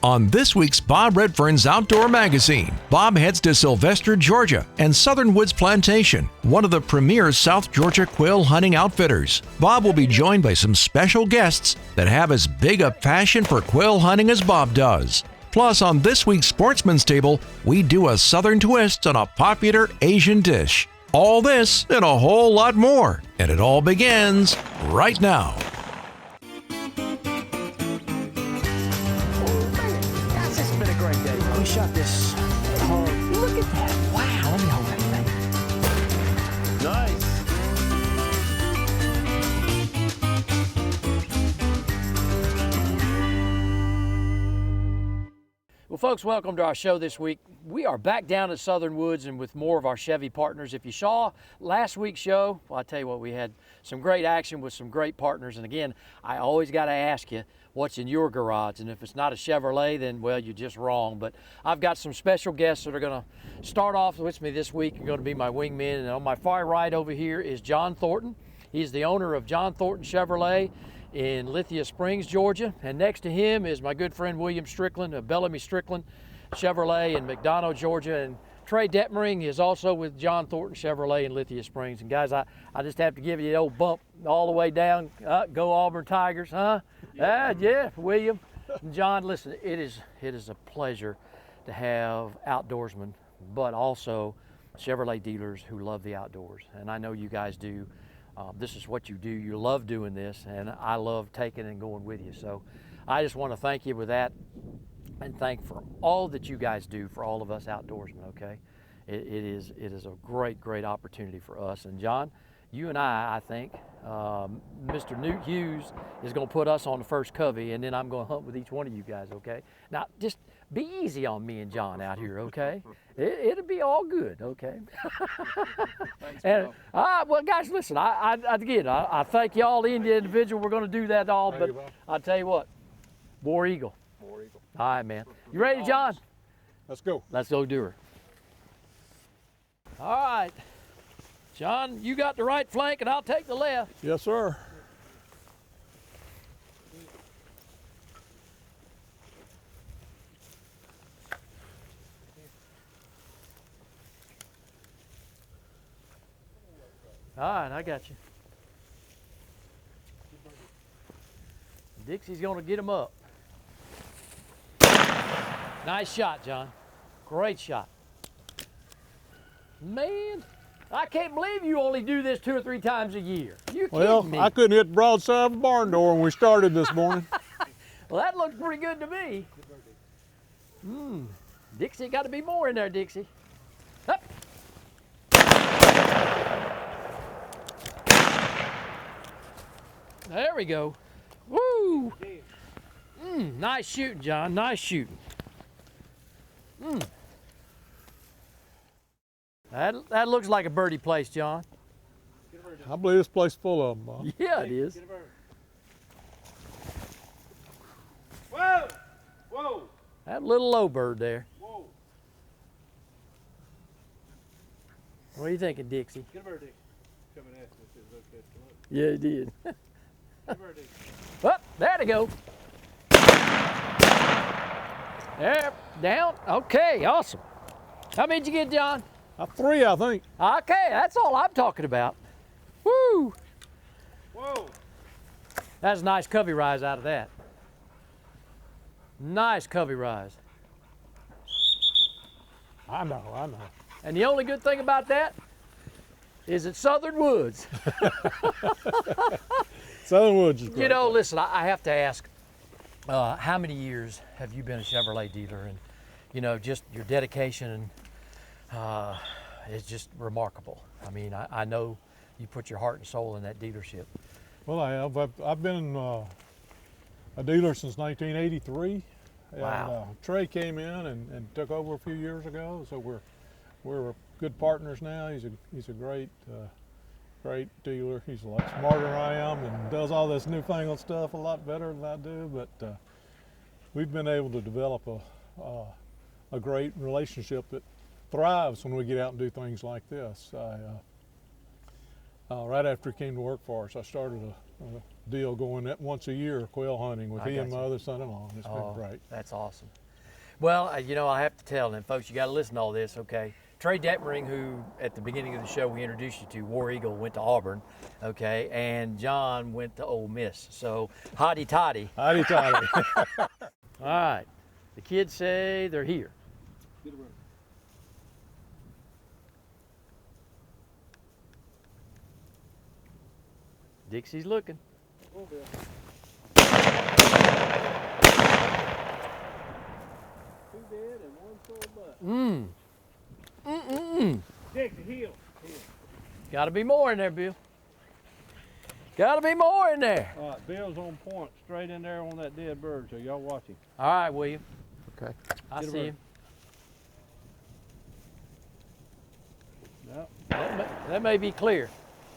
On this week's Bob Redfern's Outdoor Magazine, Bob heads to Slyvester, Georgia, and Southern Woods Plantation, one of the premier South Georgia quail hunting outfitters. Bob will be joined by some special guests that have as big a passion for quail hunting as Bob does. Plus, on this week's Sportsman's Table, we do a southern twist on a popular Asian dish. All this and a whole lot more, and it all begins right now. We shot this hard. Look at that. Wow, let me hold that thing. Nice. Well, folks, welcome to our show this week. We are back down at Southern Woods and with more of our Chevy partners. If you saw last week's show, well, I tell you what, we had some great action with some great partners. And again, I always got to ask you, what's in your garage? And if it's not a Chevrolet, then, well, you're just wrong. But I've got some special guests that are going to start off with me this week. They're going to be my wingmen. And on my far right over here is John Thornton. He's the owner of John Thornton Chevrolet in Lithia Springs, Georgia. And next to him is my good friend William Strickland of Belles Strickland Chevrolet in McDonough, Georgia. And Trey Detmering is also with John Thornton Chevrolet in Lithia Springs. And guys, I just have to give you the old bump all the way down. Go Auburn Tigers, huh? Yeah, William. And John, listen, it is a pleasure to have outdoorsmen, but also Chevrolet dealers who love the outdoors. And I know you guys do. This is what you do. You love doing this, and I love taking and going with you. So I just want to thank you with that and thank for all that you guys do for all of us outdoorsmen, okay? It is a great opportunity for us. And John, you and I think, Mr. Newt Hughes is going to put us on the first covey, and then I'm going to hunt with each one of you guys, okay? Now, just be easy on me and John out here, okay? It'll be all good, okay? Thanks, And well, guys, listen. I thank y'all, the individual. We're going to do that all, but I'll tell you what, War Eagle. War Eagle. All right, man. You ready, John? Let's go. Let's go do her. All right, John, you got the right flank, and I'll take the left. Yes, sir. All right, I got you. Dixie's gonna get him up. Nice shot, John. Great shot. Man, I can't believe you only do this 2 or 3 times a year. You kidding Well, me? I couldn't hit the broadside of the barn door when we started this morning. Well, that looks pretty good to me. Dixie, got to be more in there, Dixie. Up. There we go. Woo! Nice shooting, John. Nice shooting. That looks like a birdie place, John. I believe this place is full of them, Bob. Yeah, it is. Whoa! Whoa! That little low bird there. Whoa! What are you thinking, Dixie? Get a bird, Dick. Coming at me. This is okay. Come on. Yeah, it did. Get a bird, Dick. Up, there to go. There, down. Okay, awesome. How many did you get, John? 3, I think. Okay, that's all I'm talking about. Woo! Whoa! That's a nice covey rise out of that. Nice covey rise. I know. And the only good thing about that is it's Southern Woods. Southern Woods is great. You know, listen, I have to ask, how many years have you been a Chevrolet dealer? And, you know, just your dedication is just remarkable. I mean, I know you put your heart and soul in that dealership. Well, I have. I've been a dealer since 1983. Wow. And Trey came in and took over a few years ago, so we're good partners now. He's a great dealer. He's a lot smarter than I am and does all this newfangled stuff a lot better than I do. But we've been able to develop a great relationship that thrives when we get out and do things like this. Right after he came to work for us, I started a deal going once a year quail hunting with I he and got my you. other son-in-law. It's been great. That's awesome. Well, you know, I have to tell them, folks, you got to listen to all this, okay? Trey Detmering, who at the beginning of the show we introduced you to, War Eagle, went to Auburn, okay? And John went to Ole Miss. So, hotty toddy. Howdy toddy. All right. The kids say they're here. Get a bird. Dixie's looking. Come on, Bill. Two dead and one sore butt. Dixie, heel. Got to be more in there, Bill. Got to be more in there. All right, Bill's on point, straight in there on that dead bird, so y'all watch him. All right, William. Okay. I Get a see bird. him. Yep. That may be clear.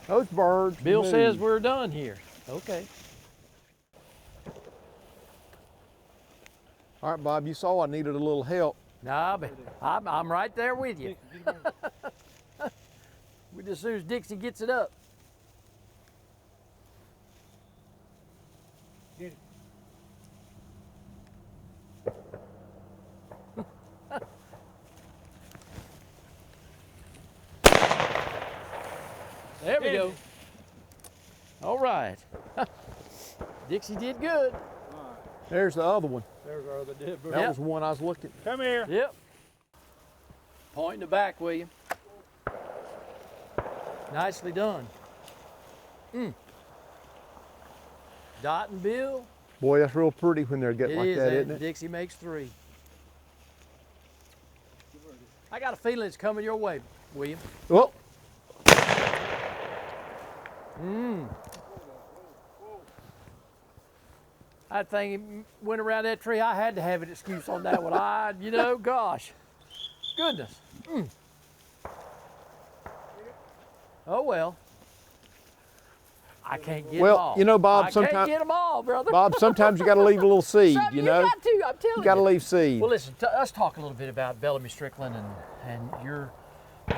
Those birds. Bill move. says we're done here. Okay. All right, Bob, you saw I needed a little help. Nah, but I'm right there with you. Dixie, get a bird. As soon as Dixie gets it up. Get it. There we go. All right. Dixie did good. All right, There's the other one. there's our other dead bird. That Yep. was the one I was looking. Come here. Yep. Point in the back, William. Nicely done. Dot and Bill. Boy, that's real pretty when they're It getting like is, that, ain't isn't it? it? Dixie makes 3. I got a feeling it's coming your way, William. Oh, That thing went around that tree. I had to have an excuse on that one. You know, gosh, goodness. Oh well. I can't get them Well, all. you know, Bob, I can't sometime- get them all, brother. Bob, sometimes you got to leave a little seed, Something you know? got to. I'm telling You got to leave seed. Well, listen, let's talk a little bit about Bellamy Strickland and your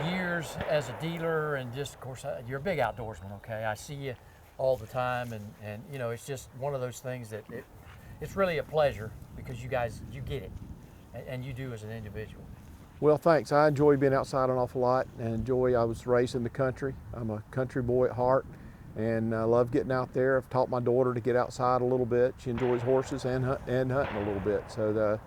years as a dealer, and just, of course, you're a big outdoorsman, okay? I see you all the time, and you know, it's just one of those things that it's really a pleasure because you guys, you get it, and you do as an individual. Well, thanks. I enjoy being outside an awful lot, and I was raised in the country. I'm a country boy at heart, and I love getting out there. I've taught my daughter to get outside a little bit. She enjoys horses and hunting a little bit. So,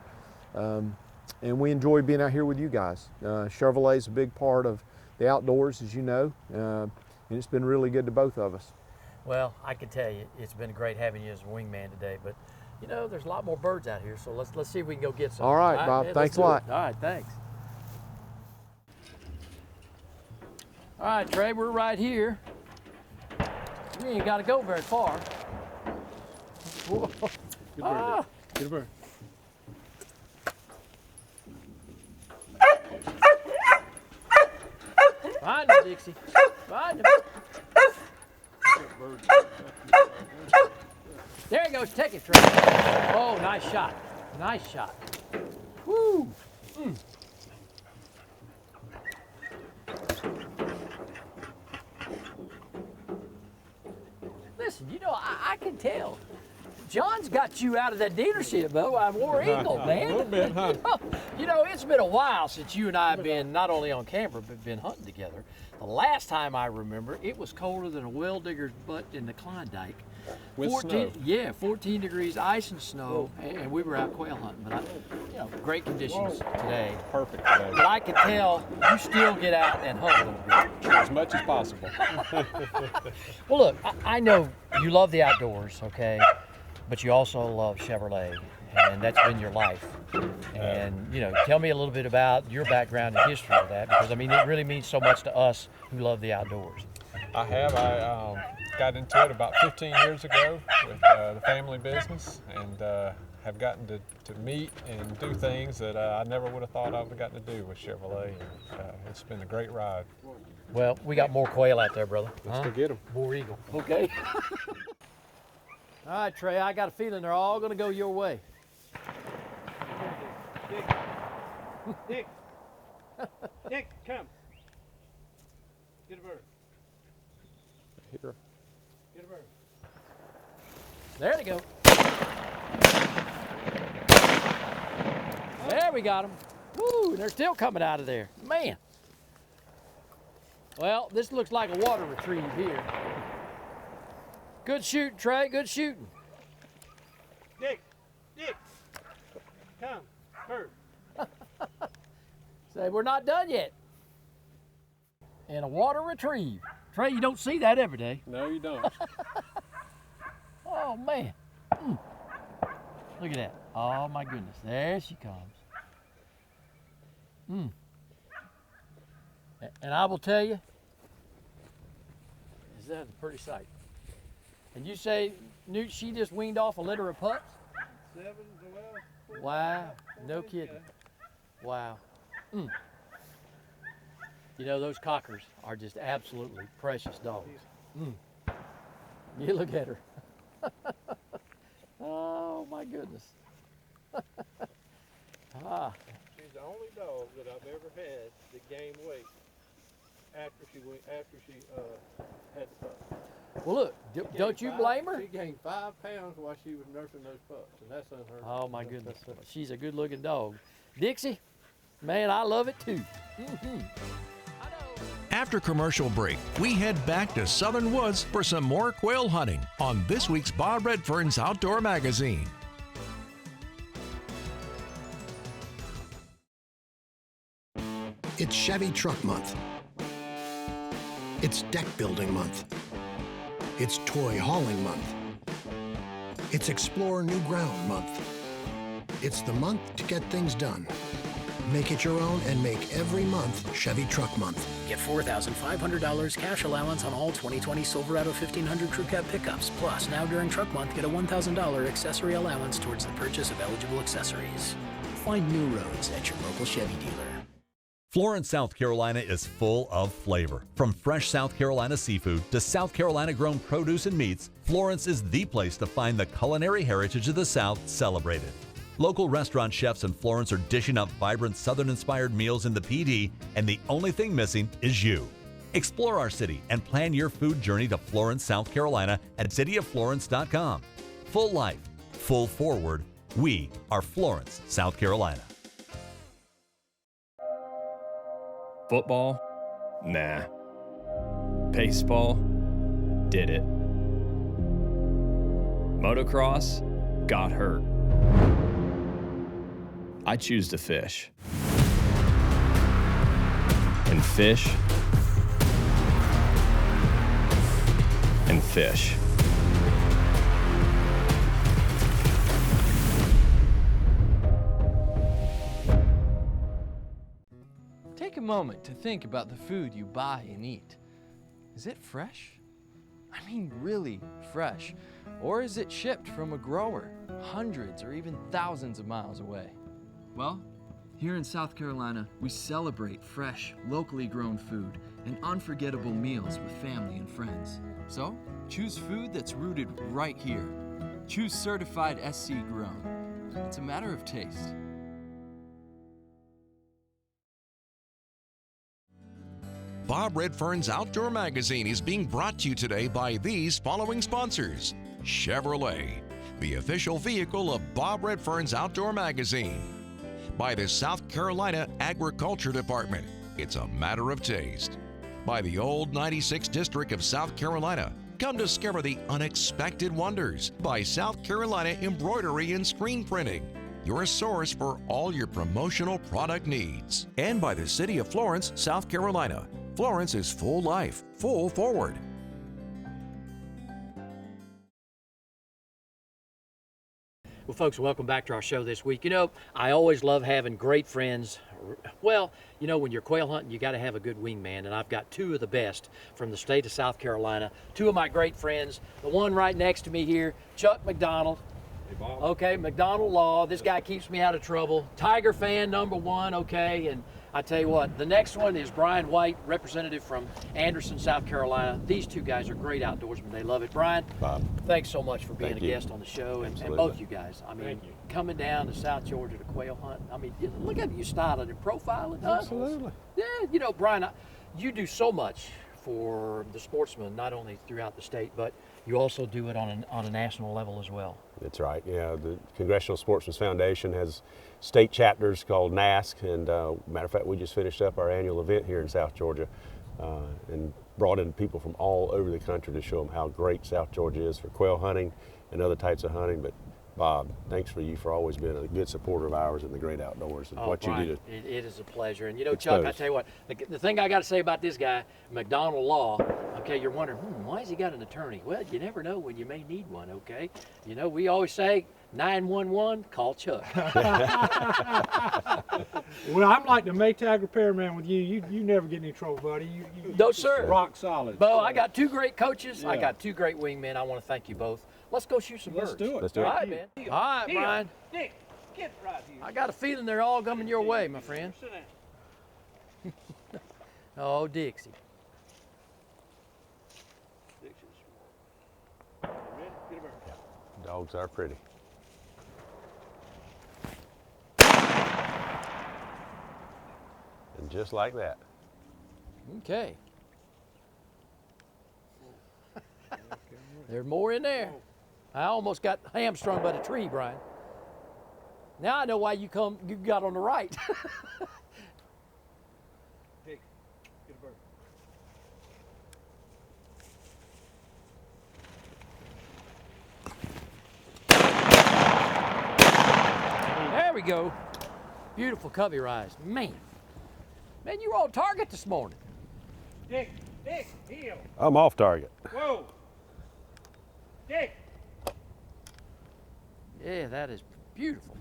and we enjoy being out here with you guys. Chevrolet is a big part of the outdoors, as you know, and it's been really good to both of us. Well, I can tell you, it's been great having you as a wingman today, but you know, there's a lot more birds out here, so let's see if we can go get some. All right, Bob. man, Thanks let's a do lot. it. All right, thanks. All right, Trey, we're right here. We ain't got to go very far. Whoa. Get a bird. Ah. Get a bird. Find him, Dixie. Find him. There he goes. Take it, Trey. Oh, nice shot. Nice shot. Woo. Listen, you know, I can tell. John's got you out of that dealership, though. I'm War Eagle, man. A little bit, huh? You know, it's been a while since you and I have been not only on camera, but been hunting together. The last time I remember, it was colder than a well digger's butt in the Klondike. With 14, snow. Yeah, 14 degrees, ice and snow, and we were out quail hunting. But you know, great conditions today. Perfect today, But I can tell you still get out and hunt a little bit. as much as possible. Well, look, I know you love the outdoors, okay, but you also love Chevrolet, and that's been your life. And you know, tell me a little bit about your background and history of that, because I mean, it really means so much to us who love the outdoors. I got into it about 15 years ago with the family business, and have gotten to meet and do things that I never would have thought I would have gotten to do with Chevrolet. And, it's been a great ride. Well, we got more quail out there, brother. Let's go get them. War Eagle. Okay. All right, Trey, I got a feeling they're all going to go your way. Dick. Dick, come. Get a bird. Here. Get a bird. There they go. There we got them. Woo, they're still coming out of there. Man. Well, this looks like a water retrieve here. Good shooting, Trey, good shooting. Dick, come, Kurt. Say, we're not done yet. And a water retrieve. Trey, you don't see that every day. No, you don't. Oh, man. Look at that. Oh, my goodness. There she comes. And I will tell you, is that a pretty sight? And you say, Newt, she just weaned off a litter of pups? 7, well. Wow. No kidding. Wow. You know, those cockers are just absolutely precious dogs. You look at her. Oh, my goodness. She's the only dog that I've ever had that gained weight after she had the pups. Well, look, don't you blame her? She gained 5 pounds while she was nursing those pups, and that's unheard of. Oh, my goodness. She's a good-looking dog. Dixie, man, I love it too. After commercial break, we head back to Southern Woods for some more quail hunting on this week's Bob Redfern's Outdoor Magazine. It's Chevy Truck Month. It's Deck Building Month. It's Toy Hauling Month. It's Explore New Ground Month. It's the month to get things done. Make it your own and make every month Chevy Truck Month. Get $4,500 cash allowance on all 2020 Silverado 1500 Crew Cab pickups. Plus, now during Truck Month, get a $1,000 accessory allowance towards the purchase of eligible accessories. Find new roads at your local Chevy dealer. Florence, South Carolina is full of flavor. From fresh South Carolina seafood to South Carolina grown produce and meats, Florence is the place to find the culinary heritage of the South celebrated. Local restaurant chefs in Florence are dishing up vibrant Southern-inspired meals in the PD, and the only thing missing is you. Explore our city and plan your food journey to Florence, South Carolina at cityoflorence.com. Full life, full forward. We are Florence, South Carolina. Football? Nah. Baseball? Did it. Motocross? Got hurt. I choose to fish. And fish. And fish. Take a moment to think about the food you buy and eat. Is it fresh? I mean really fresh. Or is it shipped from a grower hundreds or even thousands of miles away? Well, here in South Carolina, we celebrate fresh, locally grown food and unforgettable meals with family and friends. So, choose food that's rooted right here. Choose certified SC grown. It's a matter of taste. Bob Redfern's Outdoor Magazine is being brought to you today by these following sponsors. Chevrolet, the official vehicle of Bob Redfern's Outdoor Magazine. By the South Carolina Agriculture Department, it's a matter of taste. By the Old 96 District of South Carolina, come discover the unexpected wonders. By South Carolina Embroidery and Screen Printing, your source for all your promotional product needs. And by the City of Florence, South Carolina. Florence is full life, full forward. Well, folks, welcome back to our show this week. You know, I always love having great friends. Well, you know, when you're quail hunting, you got to have a good wingman, and I've got two of the best from the state of South Carolina. Two of my great friends. The one right next to me here, Chuck McDonald. Hey, Bob. Okay, McDonald Law. This guy keeps me out of trouble. Tiger fan #1, okay, and I tell you what, the next one is Brian White, representative from Anderson, South Carolina. These two guys are great outdoorsmen. They love it. Brian, Bob. thanks so much for being Thank a you. guest on the show, and Absolutely. both you guys. I mean, Thank you. coming down to South Georgia to quail hunt. I mean, look at you styling and profiling us. Absolutely. Yeah, you know, Brian, you do so much for the Sportsman, not only throughout the state, but you also do it on a national level as well. That's right. Yeah, the Congressional Sportsman's Foundation has state chapters called NASC, and matter of fact, we just finished up our annual event here in South Georgia and brought in people from all over the country to show them how great South Georgia is for quail hunting and other types of hunting. But Bob, thanks for always being a good supporter of ours in the great outdoors and what Brian, you do. It is a pleasure. And you know, Chuck, I tell you what, the thing I got to say about this guy, McDonald Law, okay, you're wondering, why has he got an attorney? Well, you never know when you may need one, okay? You know, we always say, 911, call Chuck. Well, I'm like the Maytag repairman with you. You never get in any trouble, buddy. You No, sir. Rock solid. Bo, I got two great coaches. I got two great wingmen. I want to thank you both. Let's go shoot some birds. Let's do it. Let's do it. All right, man. All right, Brian. Dick, get right here. I got a feeling they're all coming your way, my friend. Sit down. Oh, Dixie. Ready? Get a bird. Dogs are pretty. And just like that. Okay. There's more in there. I almost got hamstrung by the tree, Brian. Now I know why you got on the right. Dick, get a bird. There we go. Beautiful covey rise. Man, you were on target this morning. Dick, heel. I'm off target. Whoa. Dick. Yeah, that is beautiful.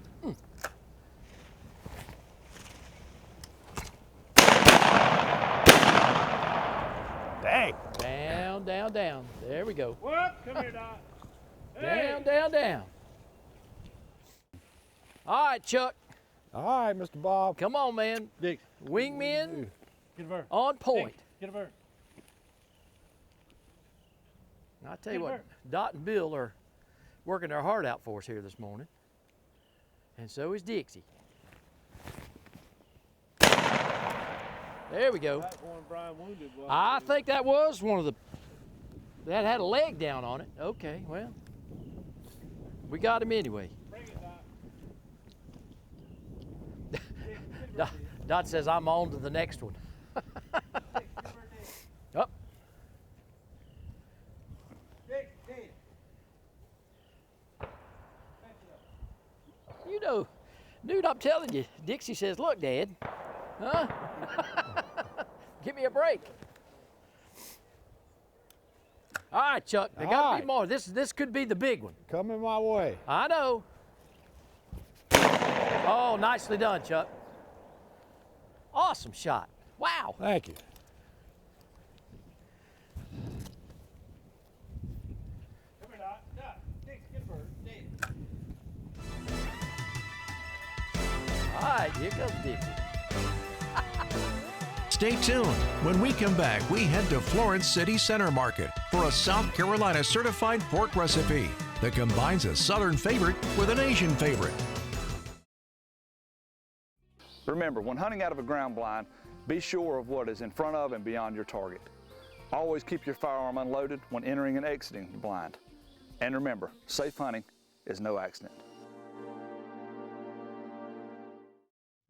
Dang. Down, down, down. There we go. What? Come here, Doc. Down, down, down. All right, Chuck. All right, Mr. Bob. Come on, man. Dick, Wingmen get a bird. on point. Dick, get a bird. I tell you what, Dot and Bill are working their heart out for us here this morning. And so is Dixie. There we go. That one Brian wounded was. I think that was one of that had a leg down on it. Okay, well, we got him anyway. Bring it, Doc. Dot says I'm on to the next one. Up. You know, dude, I'm telling you, Dixie says, look, Dad, huh? Give me a break. All right, Chuck, there got to be more. This could be the big one. Coming my way. I know. Oh, nicely done, Chuck. Awesome shot. Wow. Thank you. Come here, Doc. Doc, Dick, get a bird. Dick. All right, here comes Dixie. Stay tuned. When we come back, we head to Florence City Center Market for a South Carolina certified pork recipe that combines a Southern favorite with an Asian favorite. Remember, when hunting out of a ground blind, be sure of what is in front of and beyond your target. Always keep your firearm unloaded when entering and exiting the blind. And remember, safe hunting is no accident.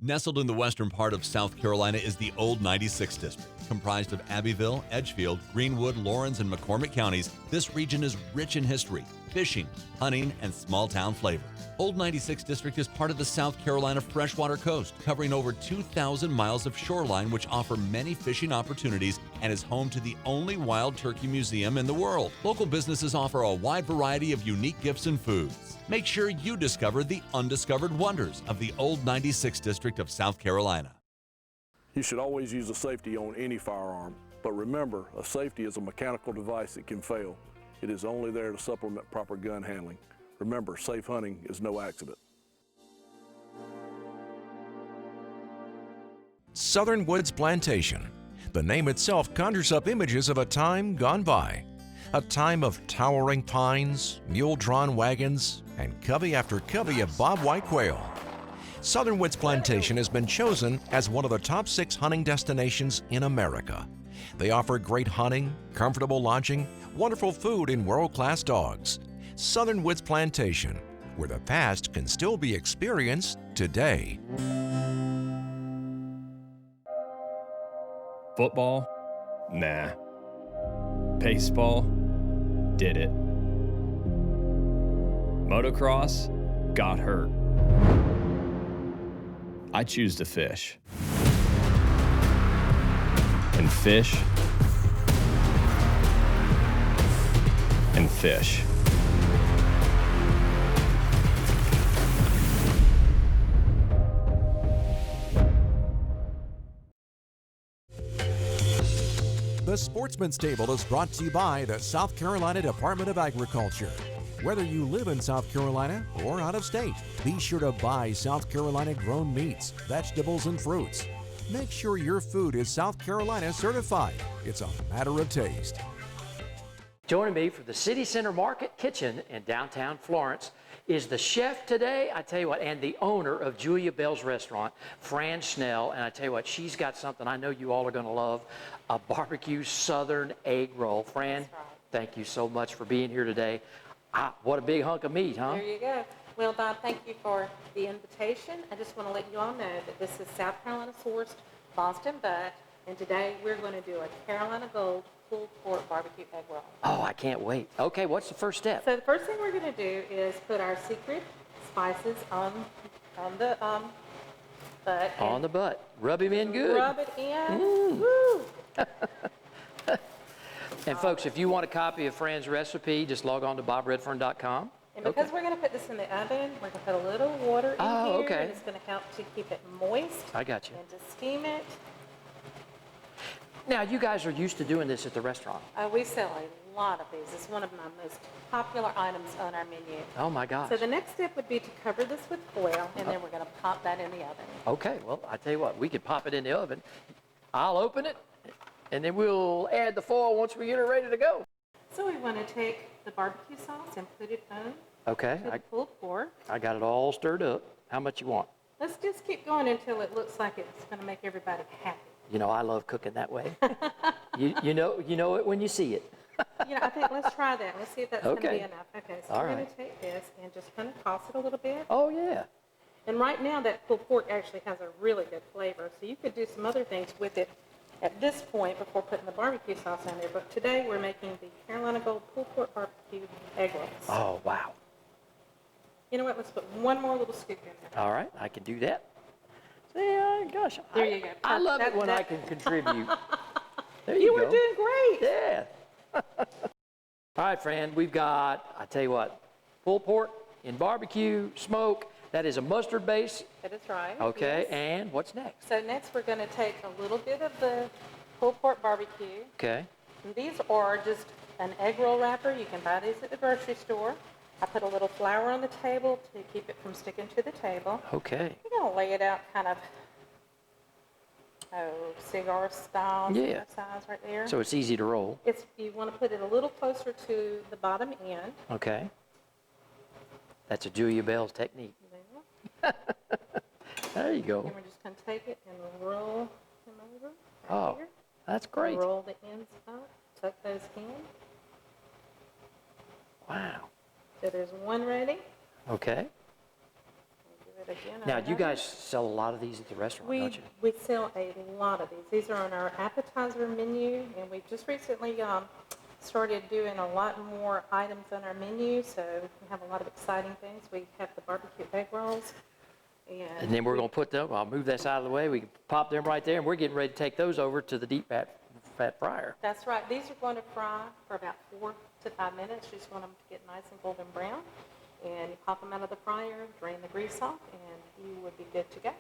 Nestled in the western part of South Carolina is the Old 96 District. Comprised of Abbeville, Edgefield, Greenwood, Laurens, and McCormick counties, this region is rich in history, fishing, hunting, and small-town flavor. Old 96 District is part of the South Carolina freshwater coast, covering over 2,000 miles of shoreline, which offer many fishing opportunities and is home to the only wild turkey museum in the world. Local businesses offer a wide variety of unique gifts and foods. Make sure you discover the undiscovered wonders of the Old 96 District of South Carolina. You should always use a safety on any firearm, but remember, a safety is a mechanical device that can fail. It is only there to supplement proper gun handling. Remember, safe hunting is no accident. Southern Woods Plantation. The name itself conjures up images of a time gone by. A time of towering pines, mule-drawn wagons, and covey after covey of bobwhite quail. Southern Woods Plantation has been chosen as one of the top 6 hunting destinations in America. They offer great hunting, comfortable lodging, wonderful food, and world-class dogs. Southern Woods Plantation, where the past can still be experienced today. Football? Nah. Baseball? Did it. Motocross? Got hurt. I choose to fish. And fish. And fish. The Sportsman's Table is brought to you by the South Carolina Department of Agriculture. Whether you live in South Carolina or out of state, be sure to buy South Carolina grown meats, vegetables, and fruits. Make sure your food is South Carolina certified. It's a matter of taste. Joining me for the City Center Market Kitchen in downtown Florence is the chef today, I tell you what, and the owner of Julia Bell's Restaurant, Fran Schnell. And I tell you what, she's got something I know you all are going to love, a barbecue Southern egg roll. Fran, That's right. Thank you so much for being here today. What a big hunk of meat, huh? There you go. Well, Bob, thank you for the invitation. I just want to let you all know that this is South Carolina sourced Boston butt, and today we're going to do a Carolina Gold pulled pork barbecue egg roll. Oh, I can't wait. Okay, what's the first step? So the first thing we're going to do is put our secret spices on the butt. On the butt. Rub him in good. Rub it in. Woo! And folks, if you want a copy of Fran's recipe, just log on to bobredfern.com. And because we're going to put this in the oven, we're going to put a little water in here. Okay. And it's going to help to keep it moist. I got you. And to steam it. Now, you guys are used to doing this at the restaurant. We sell a lot of these. It's one of my most popular items on our menu. Oh, my gosh. So the next step would be to cover this with foil, and then we're going to pop that in the oven. Okay, well, I tell you what, we could pop it in the oven. I'll open it, and then we'll add the foil once we get it ready to go. So we want to take the barbecue sauce and put it on Okay. to the pulled pork. I got it all stirred up. How much you want? Let's just keep going until it looks like it's going to make everybody happy. You know, I love cooking that way. you know it when you see it. I think let's try that. Let's see if that's going to be Okay. enough. Okay, so All we're going right. to take this and just kind of toss it a little bit. Oh, yeah. And right now that pulled pork actually has a really good flavor, so you could do some other things with it at this point before putting the barbecue sauce on there. But today we're making the Carolina Gold pulled pork barbecue egg rolls. Oh, wow. You know what? Let's put one more little scoop in there. All right, I can do that. Yeah, gosh. There you go. I love it when I can contribute. There you were go. doing great. Yeah. All right, Fran, we've got, I tell you what, pulled pork in barbecue, smoke. That is a mustard base. That is right. Okay, yes. and what's next? So next we're going to take a little bit of the pulled pork barbecue. Okay. And these are just an egg roll wrapper. You can buy these at the grocery store. I put a little flour on the table to keep it from sticking to the table. Okay. You're going to lay it out kind of, cigar style. Yeah. Size right there. So it's easy to roll. You want to put it a little closer to the bottom end. Okay. That's a Julia Bell's technique. There you go. And we're just going to take it and roll them over. Oh, here. that's great. Roll the ends up, tuck those in. Wow. So there's one ready. Okay. Do it again. Now, you guys sell a lot of these at the restaurant, don't you? We sell a lot of these. These are on our appetizer menu, and we've just recently started doing a lot more items on our menu, so we have a lot of exciting things. We have the barbecue egg rolls. And then we're going to put them, I'll move this out of the way, we can pop them right there, and we're getting ready to take those over to the deep fat fryer. That's right. These are going to fry for about 4 to 5 minutes. You just want them to get nice and golden brown. And you pop them out of the fryer, drain the grease off, and you would be good to go.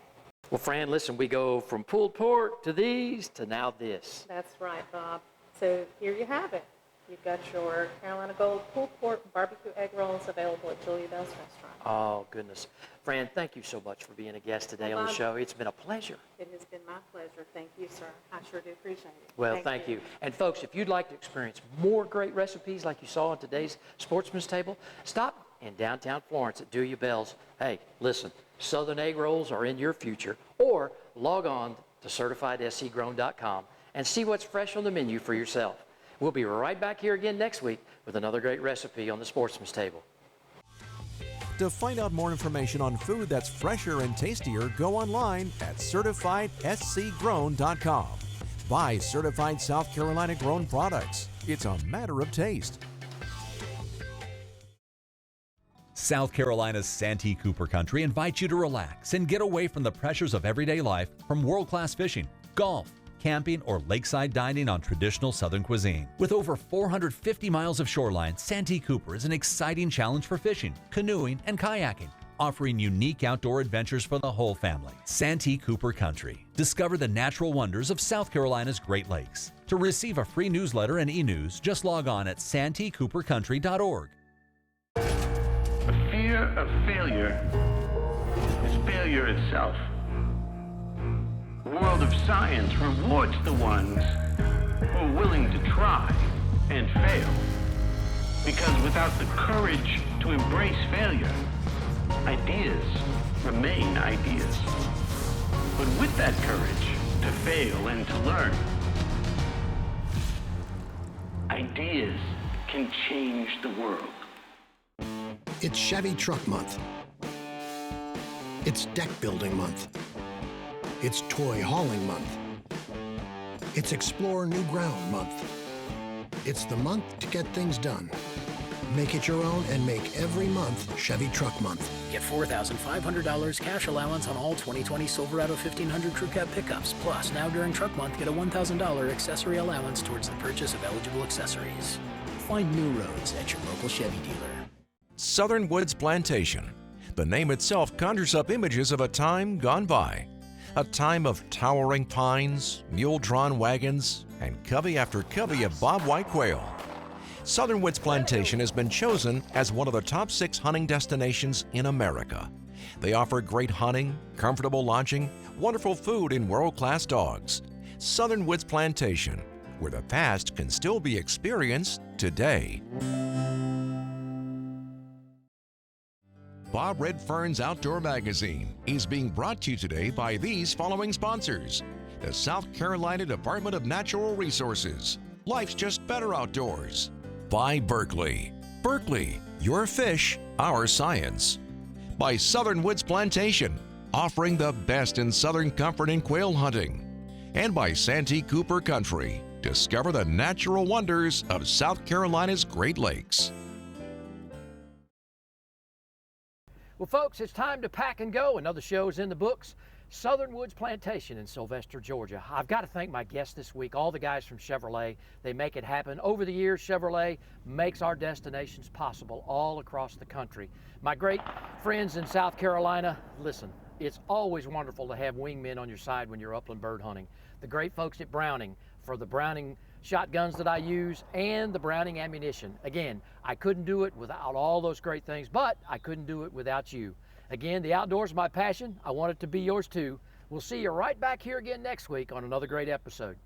Well, Fran, listen, we go from pulled pork to these to now this. That's right, Bob. So here you have it. You've got your Carolina Gold pulled pork barbecue egg rolls available at Julia Bell's Restaurant. Oh, goodness. Fran, thank you so much for being a guest today on the show. It's been a pleasure. It has been my pleasure. Thank you, sir. I sure do appreciate it. Well, thank you. And folks, if you'd like to experience more great recipes like you saw on today's Sportsman's Table, stop in downtown Florence at Julia Bell's. Hey, listen, Southern egg rolls are in your future. Or log on to CertifiedSCGrown.com and see what's fresh on the menu for yourself. We'll be right back here again next week with another great recipe on the Sportsman's Table. To find out more information on food that's fresher and tastier, go online at CertifiedSCGrown.com. Buy certified South Carolina grown products. It's a matter of taste. South Carolina's Santee Cooper Country invites you to relax and get away from the pressures of everyday life from world-class fishing, golf, camping, or lakeside dining on traditional Southern cuisine. With over 450 miles of shoreline, Santee Cooper is an exciting challenge for fishing, canoeing, and kayaking, offering unique outdoor adventures for the whole family. Santee Cooper Country. Discover the natural wonders of South Carolina's Great Lakes. To receive a free newsletter and e-news, just log on at santeecoopercountry.org. The fear of failure is failure itself. The world of science rewards the ones who are willing to try and fail. Because without the courage to embrace failure, ideas remain ideas. But with that courage to fail and to learn, ideas can change the world. It's Chevy Truck Month. It's Deck Building Month. It's Toy Hauling Month. It's Explore New Ground Month. It's the month to get things done. Make it your own and make every month Chevy Truck Month. Get $4,500 cash allowance on all 2020 Silverado 1500 Crew Cab pickups. Plus, now during Truck Month, get a $1,000 accessory allowance towards the purchase of eligible accessories. Find new roads at your local Chevy dealer. Southern Woods Plantation. The name itself conjures up images of a time gone by. A time of towering pines, mule-drawn wagons, and covey after covey of bobwhite quail. Southern Woods Plantation has been chosen as one of the top 6 hunting destinations in America. They offer great hunting, comfortable lodging, wonderful food, and world-class dogs. Southern Woods Plantation, where the past can still be experienced today. Bob Redfern's Outdoor Magazine is being brought to you today by these following sponsors: the South Carolina Department of Natural Resources, Life's Just Better Outdoors; by Berkley. Berkley, your fish, our science. By Southern Woods Plantation, offering the best in southern comfort in quail hunting. And by Santee Cooper Country, discover the natural wonders of South Carolina's Great Lakes. Well, folks, it's time to pack and go. Another show is in the books. Southern Woods Plantation in Slyvester, Georgia. I've got to thank my guests this week, all the guys from Chevrolet. They make it happen. Over the years, Chevrolet makes our destinations possible all across the country. My great friends in South Carolina, listen, it's always wonderful to have wingmen on your side when you're upland bird hunting. The great folks at Browning for the Browning shotguns that I use and the Browning ammunition. Again, I couldn't do it without all those great things, but I couldn't do it without you. Again, the outdoors is my passion. I want it to be yours too. We'll see you right back here again next week on another great episode.